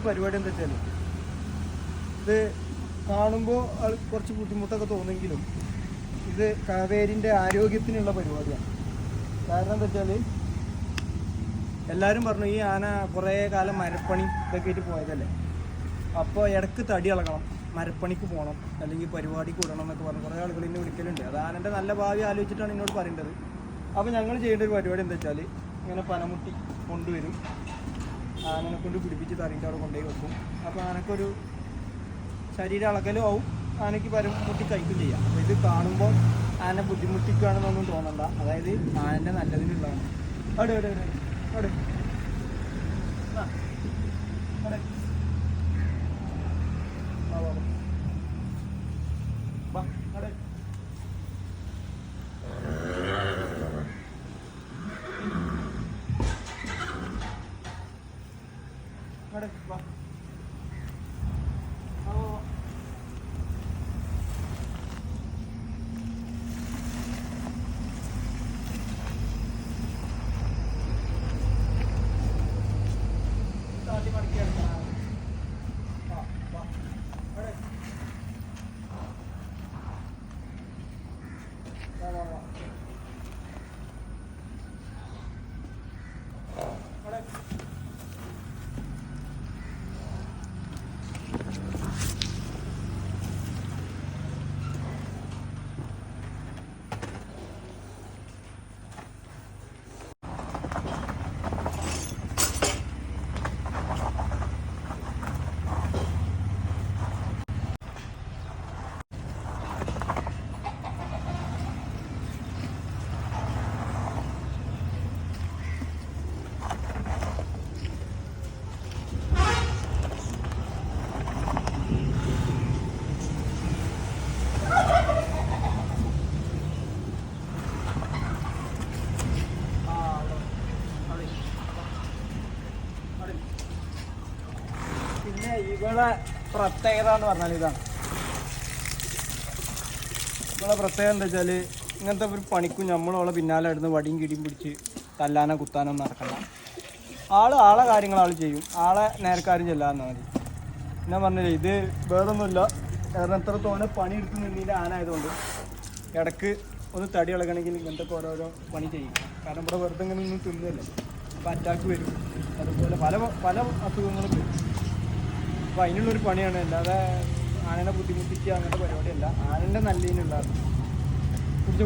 പരിപാടി എന്താ വെച്ചാൽ ഇത് കാണുമ്പോൾ കുറച്ച് ബുദ്ധിമുട്ടൊക്കെ തോന്നുമെങ്കിലും ഇത് കാവേരിൻ്റെ ആരോഗ്യത്തിനുള്ള പരിപാടിയാണ്. കാരണം എന്താ വെച്ചാൽ എല്ലാവരും പറഞ്ഞു ഈ ആന കുറേ കാലം മരപ്പണി ഇതൊക്കെ ആയിട്ട് പോയതല്ലേ, അപ്പോൾ ഇടയ്ക്ക് തടി ഇളകണം, മരപ്പണിക്ക് പോകണം, അല്ലെങ്കിൽ പരിപാടിക്ക് വിടണം എന്നൊക്കെ പറഞ്ഞ് കുറേ ആളുകൾ എന്നെ വിളിക്കലുണ്ട്. അത് ആനൻ്റെ നല്ല ഭാവി ആലോചിച്ചിട്ടാണ് എന്നോട് പറയേണ്ടത്. അപ്പോൾ ഞങ്ങൾ ചെയ്യേണ്ട ഒരു പരിപാടി എന്താ വെച്ചാൽ ഇങ്ങനെ പനമുട്ടി കൊണ്ടുവരും, ആനനെ കൊണ്ട് പിടിപ്പിച്ച് തറീൻ്റെ അവിടെ കൊണ്ടുപോയി വെക്കും. അപ്പോൾ ആനക്കൊരു ശരീരം അളകലും ആവും, ആനയ്ക്ക് പരമുട്ടി കഴിക്കും ചെയ്യാം. അപ്പോൾ ഇത് കാണുമ്പോൾ ആന ബുദ്ധിമുട്ടിക്കുകയാണെന്നൊന്നും തോന്നണ്ട, അതായത് ആനൻ്റെ നല്ലതിനുള്ളതാണ്. അവിടെ അവിടെ അവിടെ അവിടെ ഇവളെ പ്രത്യേകത എന്ന് പറഞ്ഞാൽ ഇതാണ്. ഇവളെ പ്രത്യേകത എന്താ വെച്ചാൽ ഇങ്ങനത്തെ ഒരു പണിക്കും നമ്മളവളെ പിന്നാലെ ഇടുന്ന് വടിയും കിടിയും പിടിച്ച് തല്ലാനോ കുത്താനോ നടക്കണ്ട. ആളെ കാര്യങ്ങൾ ചെയ്യും, ആളെ നേരക്കാരും ചെല്ലാന്നാൽ മതി. ഞാൻ പറഞ്ഞില്ലേ, ഇത് വേറൊന്നുമില്ല, കാരണം എത്ര തോന്നെ പണി എടുത്ത് നിന്നതിൻ്റെ ആനായതുകൊണ്ട് ഇടയ്ക്ക് ഒന്ന് തടി ഇളകണമെങ്കിൽ ഇങ്ങനത്തെ ഓരോരോ പണി ചെയ്യും. കാരണം ഇവിടെ വെറുതെ ഇങ്ങനെ ഒന്നും തിന്നുമല്ലേ, അപ്പോൾ അറ്റാക്ക് വരും, അതുപോലെ പല പല അസുഖങ്ങളും വരും. അപ്പോൾ അതിനുള്ളൊരു പണിയാണ്, അല്ലാതെ ആനനെ ബുദ്ധിമുട്ടിക്കുക അങ്ങനത്തെ പരിപാടിയല്ല. ആനൻ്റെ നല്ലതിനുള്ളതാണ്. കുടിച്ച